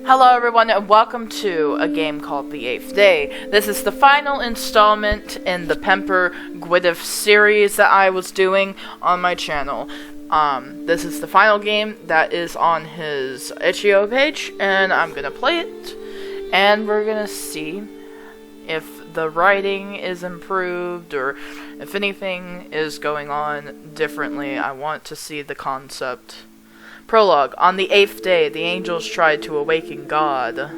Hello everyone and welcome to a game called The Eighth Day. This is the final installment in the Penper Gwitted Series that I was doing on my channel. This is the final game that is on his itch.io page, and I'm gonna play it, and we're gonna see if the writing is improved or if anything is going on differently. I want to see the concept. Prologue. On the 8th day, the angels tried to awaken God.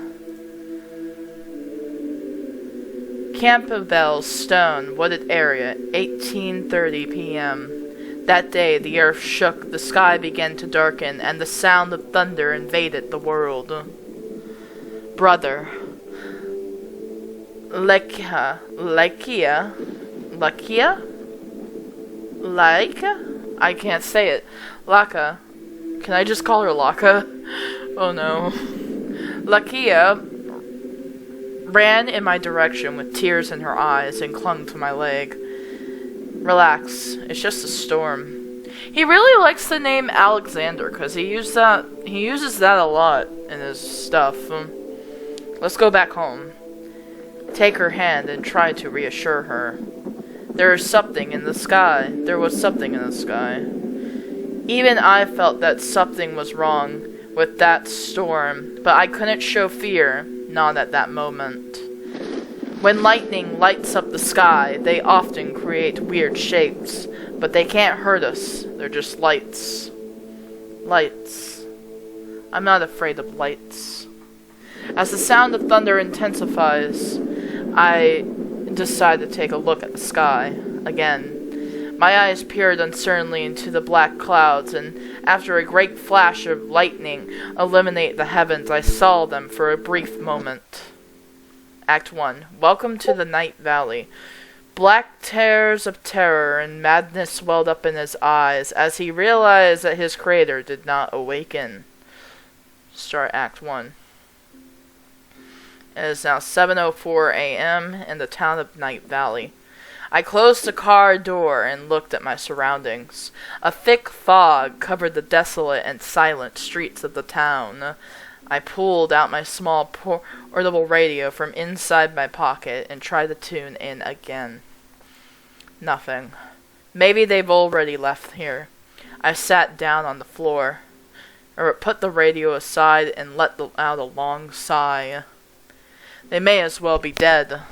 Campbell Stone, wooded area, 18:30 p.m. That day, the earth shook, the sky began to darken, and the sound of thunder invaded the world. Brother. Laika? I can't say it. Laka. Can I just call her Laka? Oh no. Lakia ran in my direction with tears in her eyes and clung to my leg. Relax, it's just a storm. He really likes the name Alexander because he uses that a lot in his stuff. Let's go back home. Take her hand and try to reassure her. There was something in the sky. Even I felt that something was wrong with that storm, but I couldn't show fear, not at that moment. When lightning lights up the sky, they often create weird shapes, but they can't hurt us. They're just lights. Lights. I'm not afraid of lights. As the sound of thunder intensifies, I decide to take a look at the sky again. My eyes peered uncertainly into the black clouds, and after a great flash of lightning illuminate the heavens, I saw them for a brief moment. Act 1. Welcome to the Night Valley. Black tears of terror and madness welled up in his eyes as he realized that his creator did not awaken. Start Act 1. It is now 7:04 a.m. in the town of Night Valley. I closed the car door and looked at my surroundings. A thick fog covered the desolate and silent streets of the town. I pulled out my small portable radio from inside my pocket and tried to tune in again. Nothing. Maybe they've already left here. I sat down on the floor, or put the radio aside and let out a long sigh. They may as well be dead.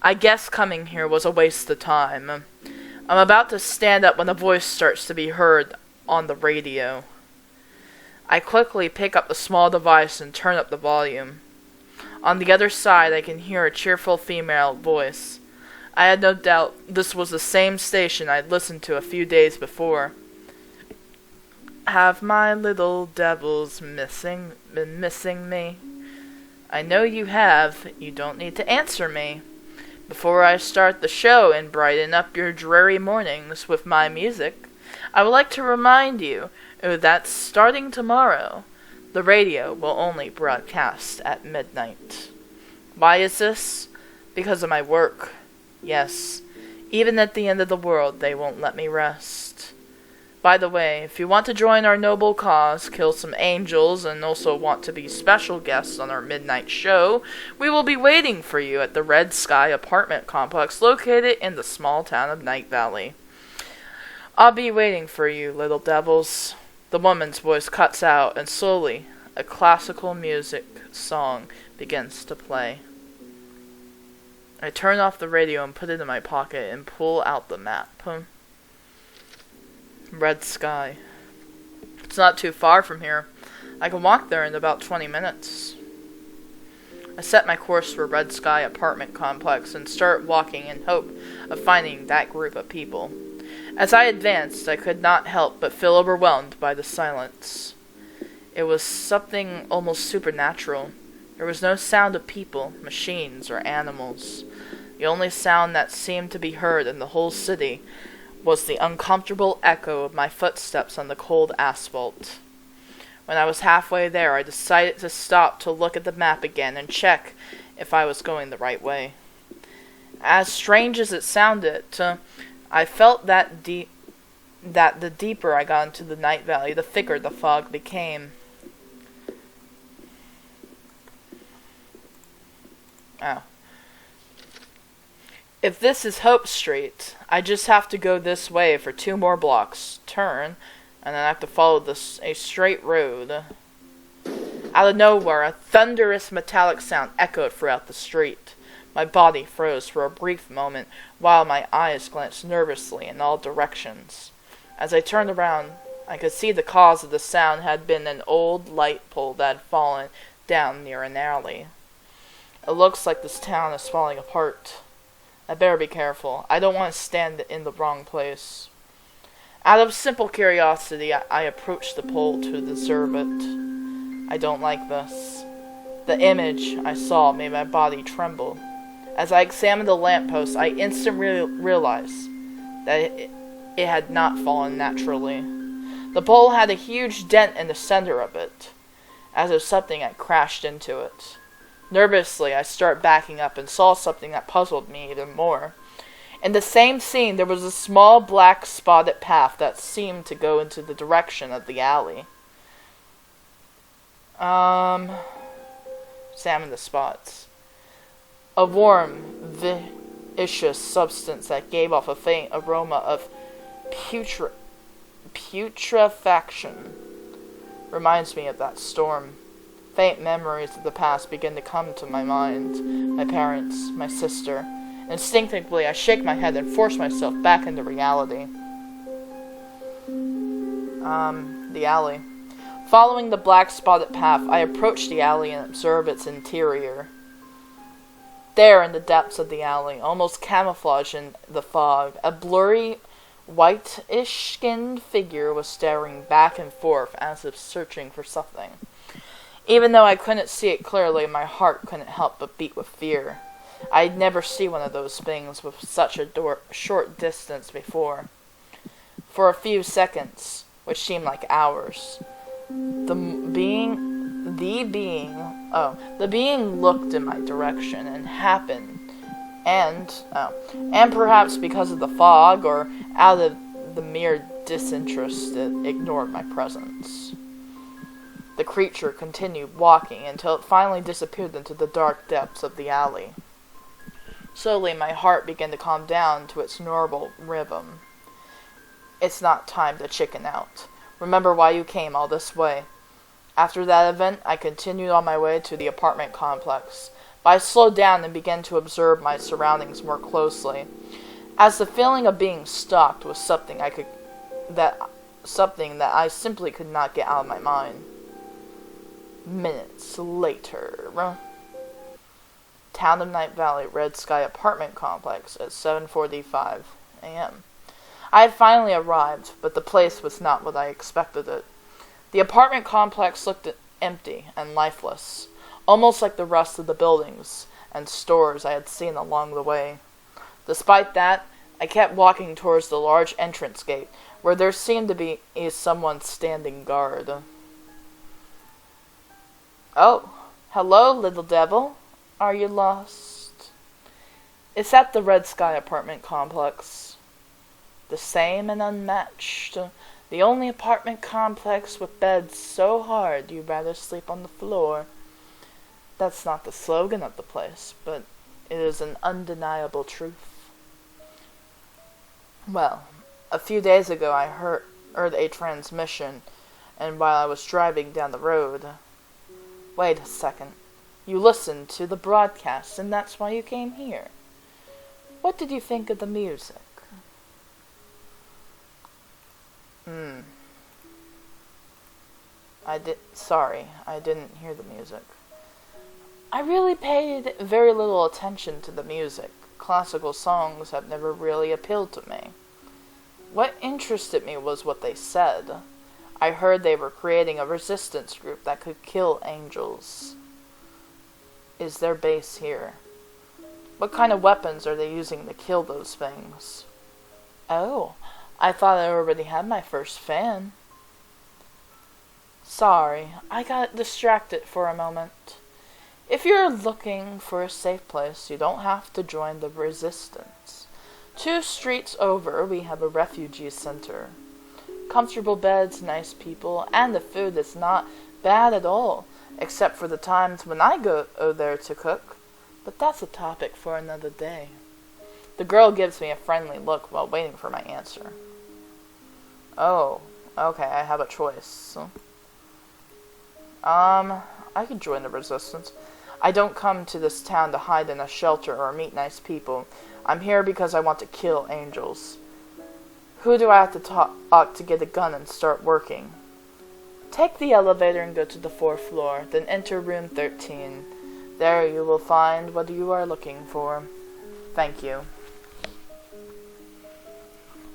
I guess coming here was a waste of time. I'm about to stand up when a voice starts to be heard on the radio. I quickly pick up the small device and turn up the volume. On the other side, I can hear a cheerful female voice. I had no doubt this was the same station I'd listened to a few days before. Have my little devils been missing me? I know you have. You don't need to answer me. Before I start the show and brighten up your dreary mornings with my music, I would like to remind you that starting tomorrow, the radio will only broadcast at midnight. Why is this? Because of my work. Yes, even at the end of the world, they won't let me rest. By the way, if you want to join our noble cause, kill some angels, and also want to be special guests on our midnight show, we will be waiting for you at the Red Sky apartment complex located in the small town of Night Valley. I'll be waiting for you, little devils. The woman's voice cuts out, and slowly, a classical music song begins to play. I turn off the radio and put it in my pocket and pull out the map. Red Sky. It's not too far from here. I can walk there in about 20 minutes. I set my course for Red Sky apartment complex and start walking in hope of finding that group of people. As I advanced, I could not help but feel overwhelmed by the silence. It was something almost supernatural. There was no sound of people, machines, or animals. The only sound that seemed to be heard in the whole city was the uncomfortable echo of my footsteps on the cold asphalt. When I was halfway there, I decided to stop to look at the map again and check if I was going the right way. As strange as it sounded, I felt that that the deeper I got into the night valley, the thicker the fog became. Oh. If this is Hope Street, I just have to go this way for 2 more blocks, turn, and then I have to follow a straight road. Out of nowhere, a thunderous metallic sound echoed throughout the street. My body froze for a brief moment, while my eyes glanced nervously in all directions. As I turned around, I could see the cause of the sound had been an old light pole that had fallen down near an alley. It looks like this town is falling apart. I better be careful. I don't want to stand in the wrong place. Out of simple curiosity, I approached the pole to observe it. I don't like this. The image I saw made my body tremble. As I examined the lamppost, I instantly realized that it had not fallen naturally. The pole had a huge dent in the center of it, as if something had crashed into it. Nervously, I started backing up and saw something that puzzled me even more. In the same scene, there was a small black spotted path that seemed to go into the direction of the alley. Examine the spots. A warm, viscous substance that gave off a faint aroma of putrefaction. Reminds me of that storm. Faint memories of the past begin to come to my mind. My parents, my sister. Instinctively, I shake my head and force myself back into reality. The alley. Following the black spotted path, I approach the alley and observe its interior. There, in the depths of the alley, almost camouflaged in the fog, a blurry, whitish-skinned figure was staring back and forth as if searching for something. Even though I couldn't see it clearly, my heart couldn't help but beat with fear. I'd never seen one of those things with such a short distance before. For a few seconds, which seemed like hours, the being looked in my direction and perhaps because of the fog or out of the mere disinterest, it ignored my presence. The creature continued walking until it finally disappeared into the dark depths of the alley. Slowly, my heart began to calm down to its normal rhythm. It's not time to chicken out. Remember why you came all this way. After that event, I continued on my way to the apartment complex, but I slowed down and began to observe my surroundings more closely, as the feeling of being stalked was something that I simply could not get out of my mind. Minutes later, Town of Night Valley, Red Sky Apartment Complex at 7:45 a.m. I had finally arrived, but the place was not what I expected it. The apartment complex looked empty and lifeless, almost like the rest of the buildings and stores I had seen along the way. Despite that, I kept walking towards the large entrance gate, where there seemed to be someone standing guard. Oh, hello, little devil. Are you lost? It's at the Red Sky Apartment Complex. The same and unmatched. The only apartment complex with beds so hard you'd rather sleep on the floor. That's not the slogan of the place, but it is an undeniable truth. Well, a few days ago I heard a transmission, and while I was driving down the road... Wait a second. You listened to the broadcast, and that's why you came here. What did you think of the music? Sorry, I didn't hear the music. I really paid very little attention to the music. Classical songs have never really appealed to me. What interested me was what they said. I heard they were creating a resistance group that could kill angels. Is their base here? What kind of weapons are they using to kill those things? Oh, I thought I already had my first fan. Sorry, I got distracted for a moment. If you're looking for a safe place, you don't have to join the resistance. 2 streets over, we have a refugee center. comfortable beds, nice people, and the food is not bad at all, except for the times when I go there to cook. But that's a topic for another day. The girl gives me a friendly look while waiting for my answer. Oh, okay, I have a choice. I could join the resistance. I don't come to this town to hide in a shelter or meet nice people. I'm here because I want to kill angels. Who do I have to talk to get a gun and start working? Take the elevator and go to the 4th floor, then enter room 13. There you will find what you are looking for. Thank you.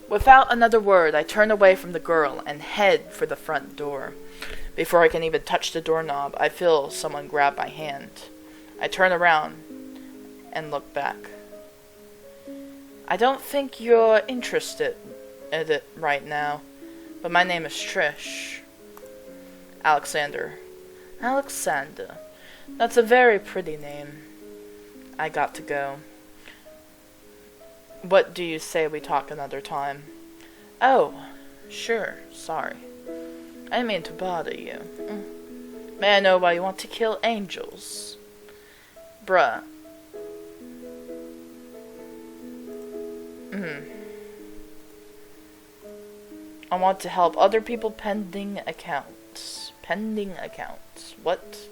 Without another word, I turn away from the girl and head for the front door. Before I can even touch the doorknob, I feel someone grab my hand. I turn around and look back. I don't think you're interested in it right now, but my name is Trish. Alexander. Alexander. That's a very pretty name. I got to go. What do you say we talk another time? Oh, sure, sorry. I didn't mean to bother you. May I know why you want to kill angels? Bruh. I want to help other people pending accounts. Pending accounts. What?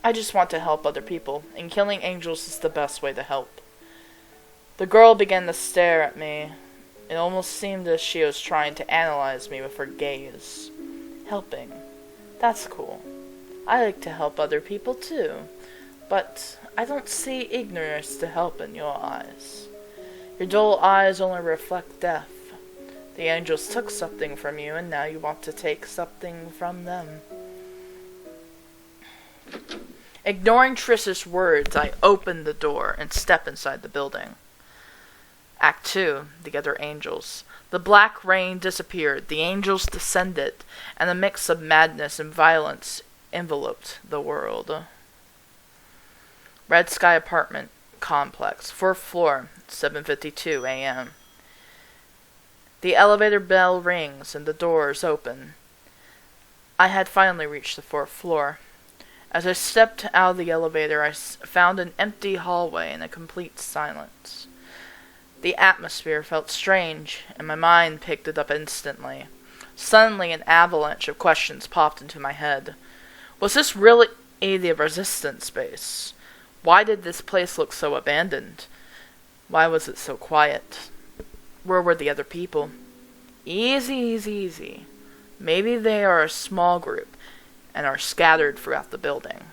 I just want to help other people, and killing angels is the best way to help. The girl began to stare at me. It almost seemed as she was trying to analyze me with her gaze. Helping. That's cool. I like to help other people too. But I don't see ignorance to help in your eyes. Your dull eyes only reflect death. The angels took something from you, and now you want to take something from them. Ignoring Trish's words, I open the door and step inside the building. Act 2, the other angels. The black rain disappeared, the angels descended, and a mix of madness and violence enveloped the world. Red Sky Apartment Complex, 4th floor, 7:52 a.m. The elevator bell rings and the doors open. I had finally reached the 4th floor. As I stepped out of the elevator, I found an empty hallway and a complete silence. The atmosphere felt strange, and my mind picked it up instantly. Suddenly, an avalanche of questions popped into my head. Was this really the resistance base? Why did this place look so abandoned? Why was it so quiet? Where were the other people? Easy. Maybe they are a small group and are scattered throughout the building.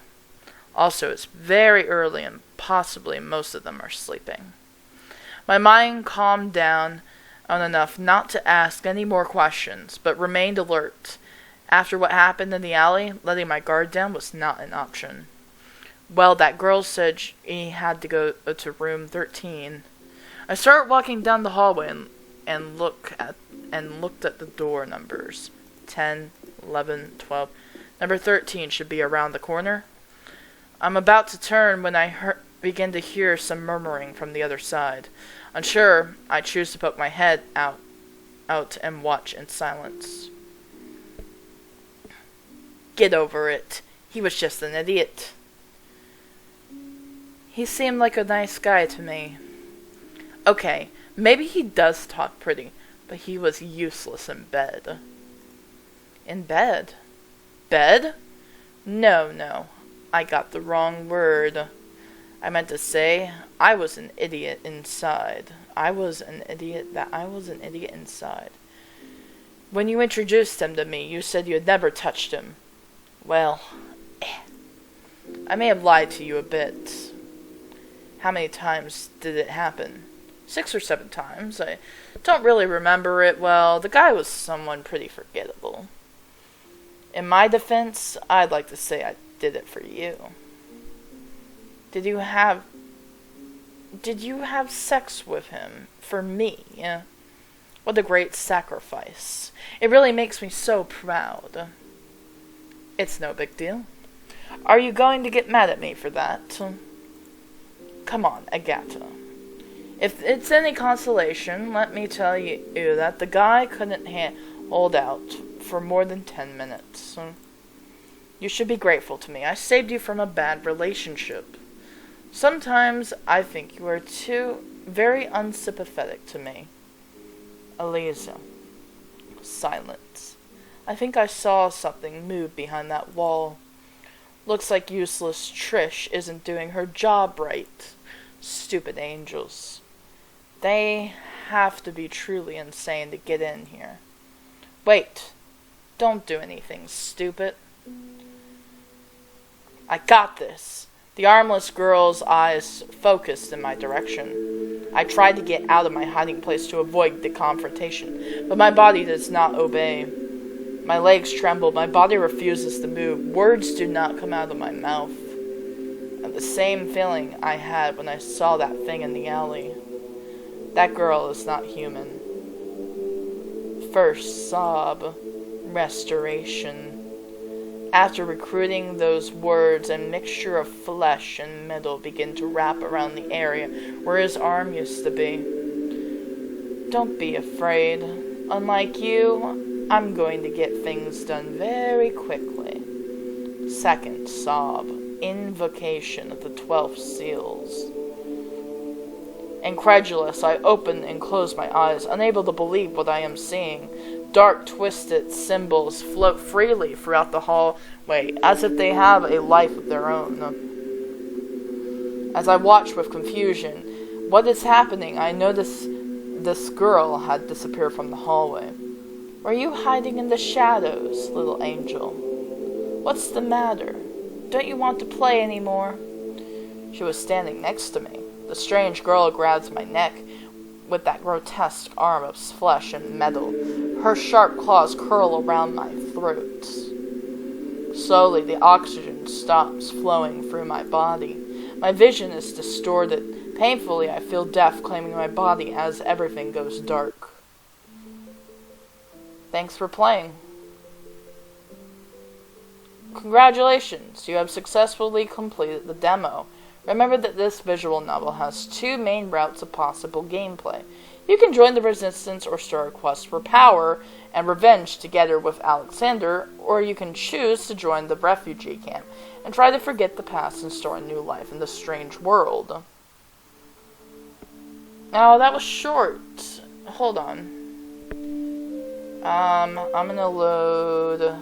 Also, it's very early and possibly most of them are sleeping. My mind calmed down enough not to ask any more questions, but remained alert. After what happened in the alley, letting my guard down was not an option. Well, that girl said she had to go to room 13. I started walking down the hallway and looked at the door numbers. 10, 11, 12. Number 13 should be around the corner. I'm about to turn when I begin to hear some murmuring from the other side. Unsure, I choose to poke my head out and watch in silence. Get over it. He was just an idiot. He seemed like a nice guy to me. Okay, maybe he does talk pretty, but he was useless in bed. In bed? Bed? No. I got the wrong word. I meant to say, I was an idiot inside. I was an idiot inside. When you introduced him to me, you said you had never touched him. Well, I may have lied to you a bit. How many times did it happen? 6 or 7 times. I don't really remember it well. The guy was someone pretty forgettable. In my defense, I'd like to say I did it for you. Did you have sex with him for me? What a great sacrifice. It really makes me so proud. It's no big deal. Are you going to get mad at me for that? Come on, Agatha. If it's any consolation, let me tell you that the guy couldn't hold out for more than 10 minutes. So you should be grateful to me. I saved you from a bad relationship. Sometimes I think you are too very unsympathetic to me. Eliza. Silence. I think I saw something move behind that wall. Looks like useless Trish isn't doing her job right. Stupid angels. They have to be truly insane to get in here. Wait. Don't do anything stupid. I got this. The armless girl's eyes focused in my direction. I tried to get out of my hiding place to avoid the confrontation, but my body does not obey. My legs tremble. My body refuses to move. Words do not come out of my mouth. I have the same feeling I had when I saw that thing in the alley. That girl is not human. First sob. Restoration. After recruiting, those words, a mixture of flesh and metal begin to wrap around the area where his arm used to be. Don't be afraid. Unlike you, I'm going to get things done very quickly. Second sob. Invocation of the 12 seals. Incredulous, I open and close my eyes, unable to believe what I am seeing. Dark, twisted symbols float freely throughout the hallway, as if they have a life of their own. As I watch with confusion, what is happening? I notice this girl had disappeared from the hallway. Were you hiding in the shadows, little angel? What's the matter? Don't you want to play anymore? She was standing next to me. The strange girl grabs my neck with that grotesque arm of flesh and metal. Her sharp claws curl around my throat. Slowly, the oxygen stops flowing through my body. My vision is distorted. Painfully, I feel death claiming my body as everything goes dark. Thanks for playing. Congratulations, you have successfully completed the demo. Remember that this visual novel has 2 main routes of possible gameplay. You can join the Resistance or start a quest for power and revenge together with Alexander, or you can choose to join the refugee camp and try to forget the past and start a new life in this strange world. Oh, that was short. Hold on. I'm gonna load.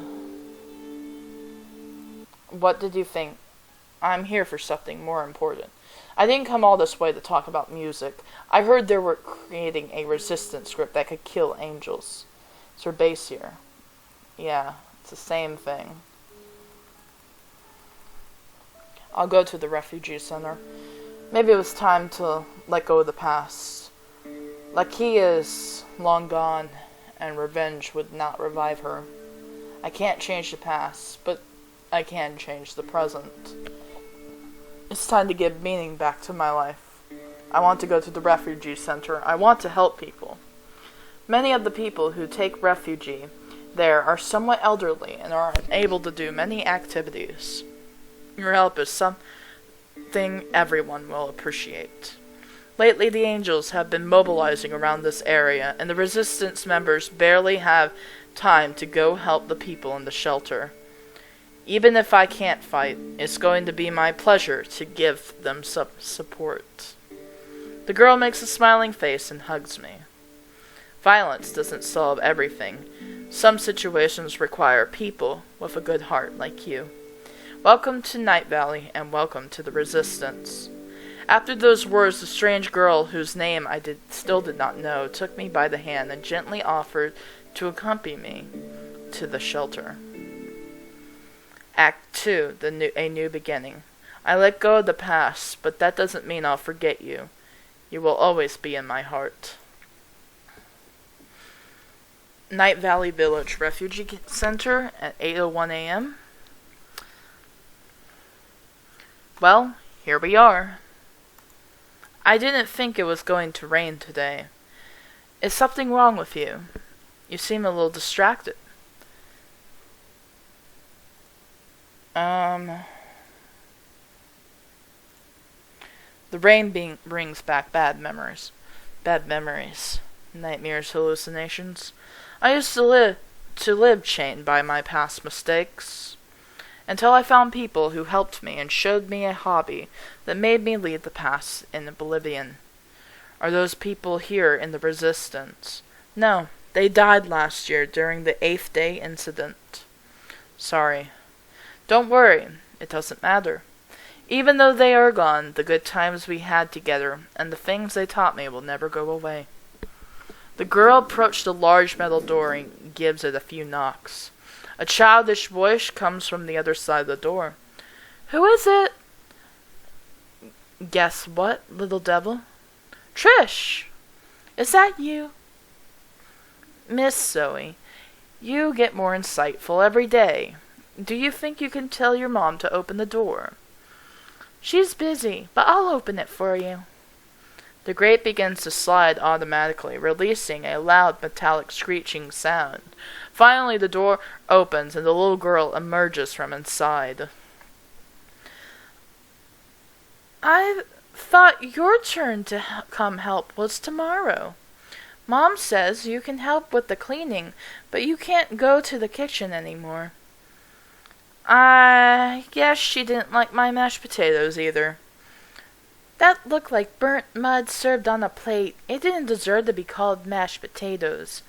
What did you think? I'm here for something more important. I didn't come all this way to talk about music. I heard they were creating a resistance script that could kill angels. It's her base here. Yeah, it's the same thing. I'll go to the refugee center. Maybe it was time to let go of the past. Lakia is long gone, and revenge would not revive her. I can't change the past, but I can change the present. It's time to give meaning back to my life. I want to go to the refugee center. I want to help people. Many of the people who take refuge there are somewhat elderly and are unable to do many activities. Your help is something everyone will appreciate. Lately, the angels have been mobilizing around this area, and the resistance members barely have time to go help the people in the shelter. Even if I can't fight, it's going to be my pleasure to give them some support. The girl makes a smiling face and hugs me. Violence doesn't solve everything. Some situations require people with a good heart like you. Welcome to Night Valley, and welcome to the Resistance. After those words, the strange girl, whose name I still did not know, took me by the hand and gently offered to accompany me to the shelter. Act 2, a new beginning. I let go of the past, but that doesn't mean I'll forget you. You will always be in my heart. Night Valley Village Refugee Center at 8:01 a.m. Well, here we are. I didn't think it was going to rain today. Is something wrong with you? You seem a little distracted. The rain brings back bad memories. Bad memories. Nightmares, hallucinations. I used to live chained by my past mistakes, until I found people who helped me and showed me a hobby that made me leave the past in oblivion. Are those people here in the Resistance? No, they died last year during the 8th Day incident. Sorry. Don't worry, it doesn't matter. Even though they are gone, the good times we had together and the things they taught me will never go away. The girl approached the large metal door and gives it a few knocks. A childish voice comes from the other side of the door. Who is it? Guess what, little devil? Trish! Is that you? Miss Zoe, you get more insightful every day. Do you think you can tell your mom to open the door? She's busy, but I'll open it for you. The grate begins to slide automatically, releasing a loud metallic screeching sound. Finally, the door opens and the little girl emerges from inside. I thought your turn to come help was tomorrow. Mom says you can help with the cleaning, but you can't go to the kitchen anymore. I guess she didn't like my mashed potatoes either. That looked like burnt mud served on a plate. It didn't deserve to be called mashed potatoes.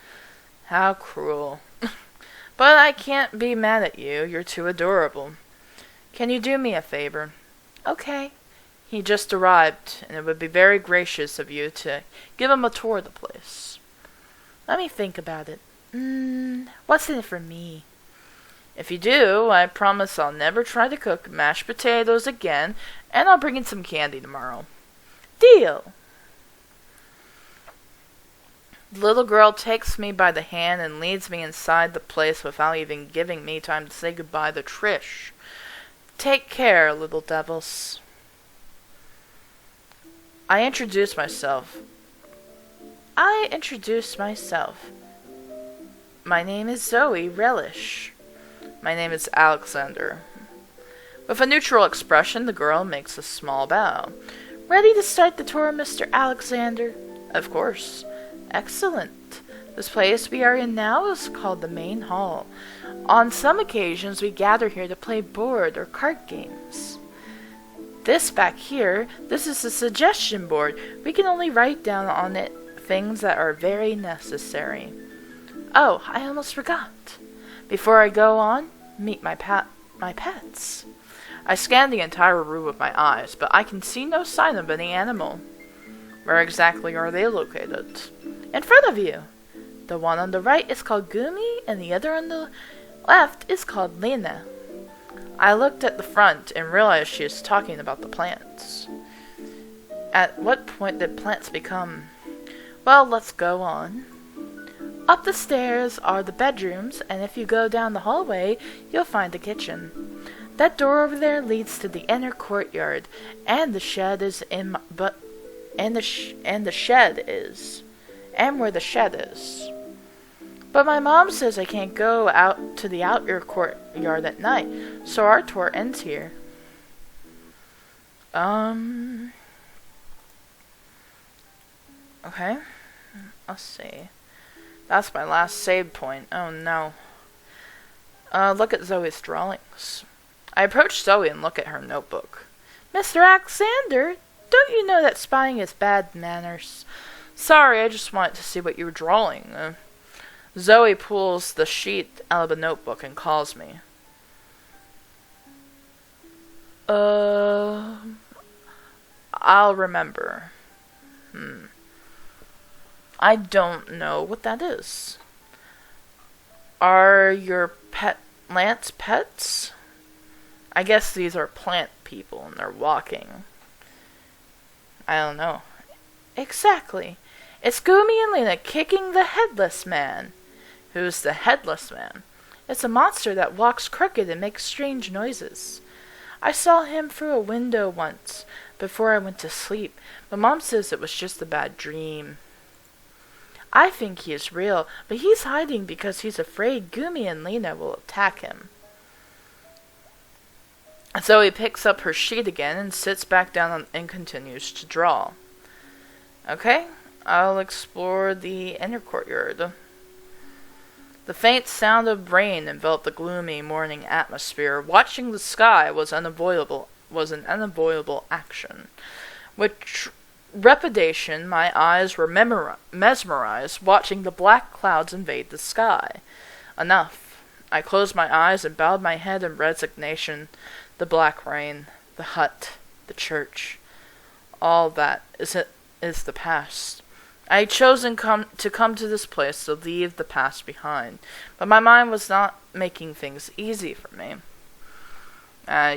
How cruel. But I can't be mad at you. You're too adorable. Can you do me a favor? Okay. He just arrived, and it would be very gracious of you to give him a tour of the place. Let me think about it. What's in it for me? If you do, I promise I'll never try to cook mashed potatoes again, and I'll bring in some candy tomorrow. Deal! The little girl takes me by the hand and leads me inside the place without even giving me time to say goodbye to Trish. Take care, little devils. I introduce myself. My name is Zoe Relish. My name is Alexander. With a neutral expression, the girl makes a small bow. Ready to start the tour, Mr. Alexander? Of course. Excellent. This place we are in now is called the main hall. On some occasions, we gather here to play board or card games. This back here, this is a suggestion board. We can only write down on it things that are very necessary. Oh, I almost forgot. Before I go on, meet my pets. I scan the entire room with my eyes, but I can see no sign of any animal. Where exactly are they located? In front of you. The one on the right is called Gumi, and the other on the left is called Lena. I looked at the front and realized she is talking about the plants. At what point did plants become? Well, let's go on. Up the stairs are the bedrooms, and if you go down the hallway, you'll find the kitchen. That door over there leads to the inner courtyard, and the shed is where the shed is. But my mom says I can't go out to the outer courtyard at night, so our tour ends here. Okay. Let's see. That's my last save point. Oh no. Look at Zoe's drawings. I approach Zoe and look at her notebook. Mr. Alexander, don't you know that spying is bad manners? Sorry, I just wanted to see what you were drawing. Zoe pulls the sheet out of the notebook and calls me. I'll remember. I don't know what that is. Are your plants pets? I guess these are plant people and they're walking. I don't know. Exactly. It's Gumi and Lena kicking the headless man. Who's the headless man? It's a monster that walks crooked and makes strange noises. I saw him through a window once, before I went to sleep, but Mom says it was just a bad dream. I think he is real, but he's hiding because he's afraid Gumi and Lena will attack him. Zoe picks up her sheet again and sits back down and continues to draw. Okay, I'll explore the inner courtyard. The faint sound of rain enveloped the gloomy morning atmosphere. Watching the sky was an unavoidable action. With trepidation, my eyes were mesmerized, watching the black clouds invade the sky. Enough. I closed my eyes and bowed my head in resignation. The black rain, the hut, the church, all that is the past. I had chosen to come to this place to leave the past behind, but my mind was not making things easy for me.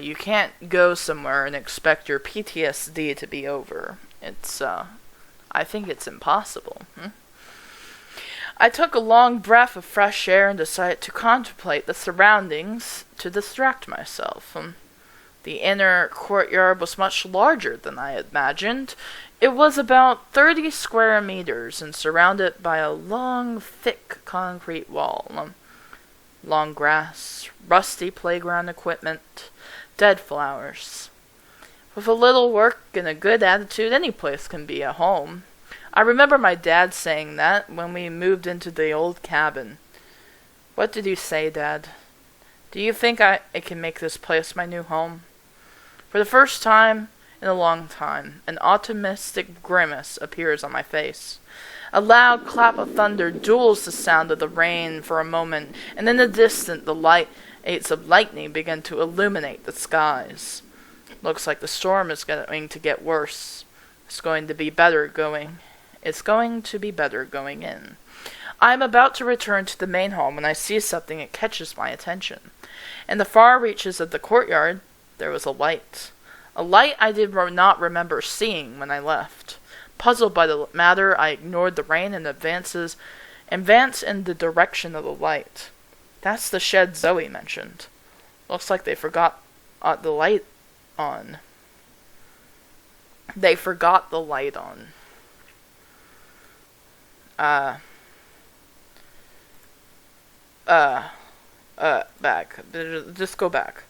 You can't go somewhere and expect your PTSD to be over. I think it's impossible. I took a long breath of fresh air and decided to contemplate the surroundings to distract myself. The inner courtyard was much larger than I had imagined. It was about 30 square meters and surrounded by a long, thick concrete wall. Long grass, rusty playground equipment, dead flowers. With a little work and a good attitude, any place can be a home. I remember my dad saying that when we moved into the old cabin. What did you say, Dad? Do you think I can make this place my new home? For the first time in a long time, an optimistic grimace appears on my face. A loud clap of thunder duels the sound of the rain for a moment, and in the distance the lights of lightning begin to illuminate the skies. Looks like the storm is going to get worse. It's going to be better going in. I am about to return to the main hall when I see something that catches my attention. In the far reaches of the courtyard, there was a light. A light I did not remember seeing when I left. Puzzled by the matter, I ignored the rain and advanced in the direction of the light. That's the shed Zoe mentioned. Looks like they forgot the light on. They forgot the light on. Back. Just go back.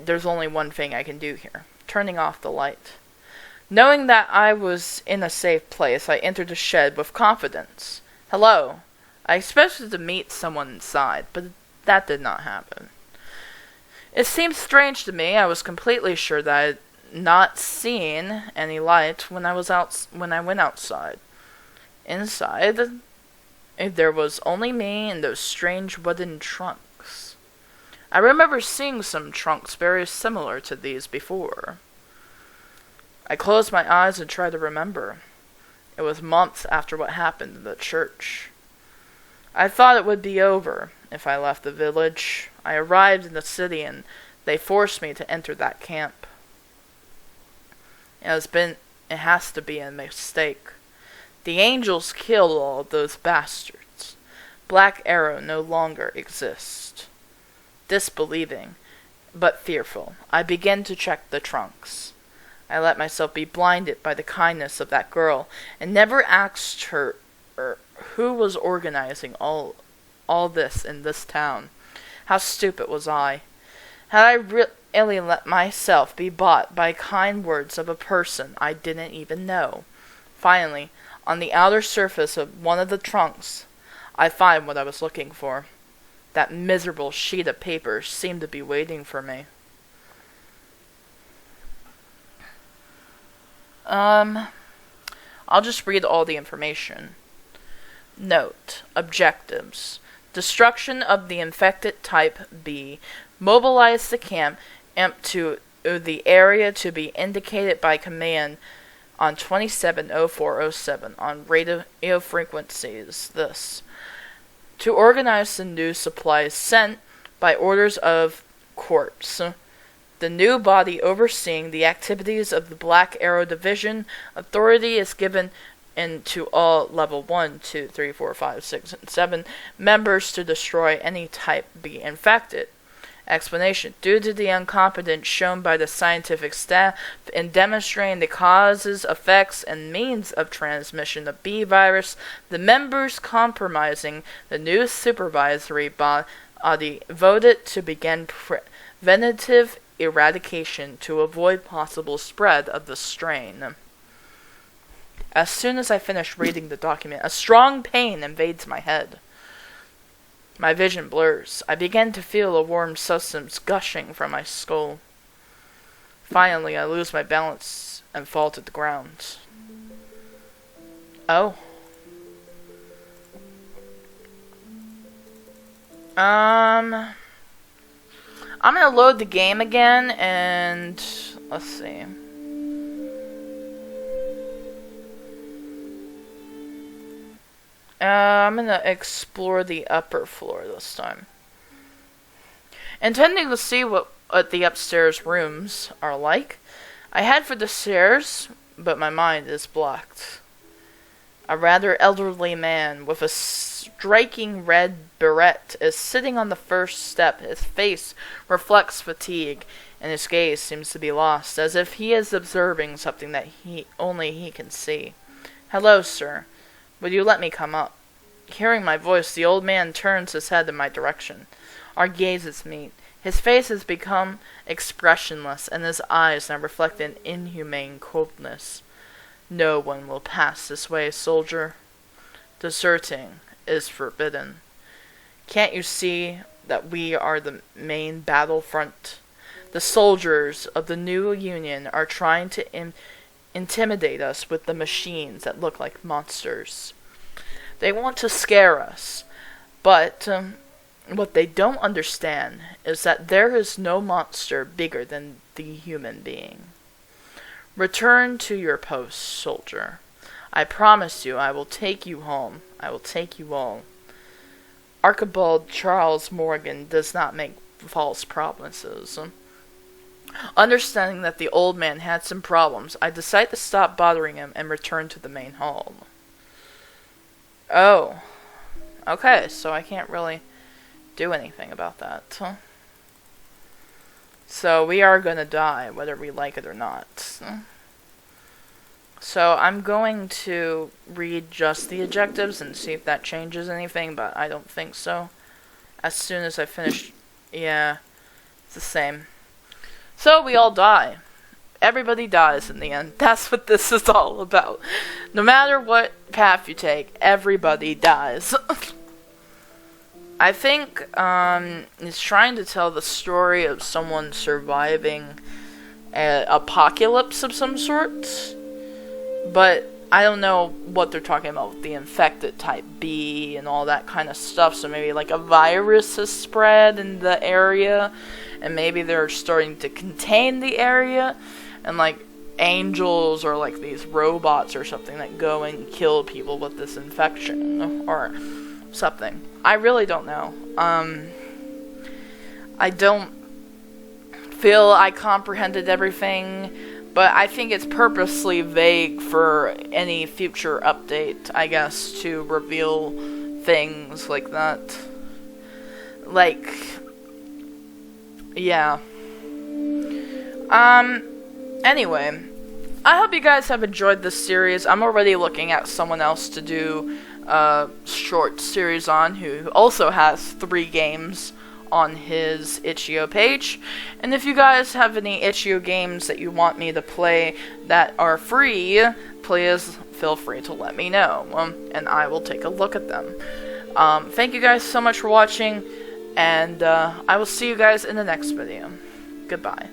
There's only one thing I can do here. Turning off the light. Knowing that I was in a safe place, I entered the shed with confidence. Hello. I expected to meet someone inside, but that did not happen. It seemed strange to me. I was completely sure that I had not seen any light when I went outside. Inside, there was only me and those strange wooden trunks. I remember seeing some trunks very similar to these before. I closed my eyes and tried to remember. It was months after what happened in the church. I thought it would be over if I left the village. I arrived in the city and they forced me to enter that camp. It has to be a mistake. The angels killed all of those bastards. Black Arrow no longer exists. Disbelieving, but fearful, I began to check the trunks. I let myself be blinded by the kindness of that girl, and never asked her who was organizing all this in this town. How stupid was I? Had I really let myself be bought by kind words of a person I didn't even know? Finally, on the outer surface of one of the trunks, I find what I was looking for. That miserable sheet of paper seemed to be waiting for me. I'll just read all the information. Note. Objectives. Destruction of the infected type B. Mobilize the camp to the area to be indicated by command on 270407 on radio frequencies. This. To organize the new supplies sent by orders of Corps. The new body overseeing the activities of the Black Arrow Division. Authority is given to all level 1, 2, 3, 4, 5, 6, and 7 members to destroy any type B infected. Explanation. Due to the incompetence shown by the scientific staff in demonstrating the causes, effects, and means of transmission of B virus, the members comprising the new supervisory body voted to begin preventative eradication to avoid possible spread of the strain. As soon as I finish reading the document, a strong pain invades my head. My vision blurs. I begin to feel a warm substance gushing from my skull. Finally, I lose my balance and fall to the ground. Oh. I'm gonna load the game again and let's see. I'm gonna explore the upper floor this time. Intending to see what the upstairs rooms are like, I head for the stairs, but my mind is blocked. A rather elderly man with a striking red beret is sitting on the first step. His face reflects fatigue, and his gaze seems to be lost, as if he is observing something that only he can see. "Hello, sir. Would you let me come up?" Hearing my voice, the old man turns his head in my direction. Our gazes meet. His face has become expressionless, and his eyes now reflect an inhumane coldness. "No one will pass this way, soldier. Deserting is forbidden. Can't you see that we are the main battlefront? The soldiers of the new Union are trying to intimidate us with the machines that look like monsters. They want to scare us, but what they don't understand is that there is no monster bigger than the human being. Return to your post, soldier. I promise you I will take you home. I will take you all." Archibald Charles Morgan does not make false promises. Understanding that the old man had some problems, I decide to stop bothering him and return to the main hall. Oh. Okay, so I can't really do anything about that. So we are gonna die, whether we like it or not. So I'm going to read just the objectives and see if that changes anything, but I don't think so. As soon as I finish, yeah, it's the same. So we all die. Everybody dies in the end. That's what this is all about. No matter what path you take, everybody dies. I think it's trying to tell the story of someone surviving an apocalypse of some sort. But I don't know what they're talking about with the infected type B and all that kind of stuff. So maybe like a virus has spread in the area, and maybe they're starting to contain the area, and like angels or like these robots or something that go and kill people with this infection or something. I really don't know. I don't feel I comprehended everything, but I think it's purposely vague for any future update, I guess, to reveal things like that. Like, yeah. Anyway, I hope you guys have enjoyed this series. I'm already looking at someone else to do a short series on, who also has 3 games on his itch.io page. And if you guys have any itch.io games that you want me to play that are free, please feel free to let me know, and I will take a look at them. Thank you guys so much for watching, and I will see you guys in the next video. Goodbye.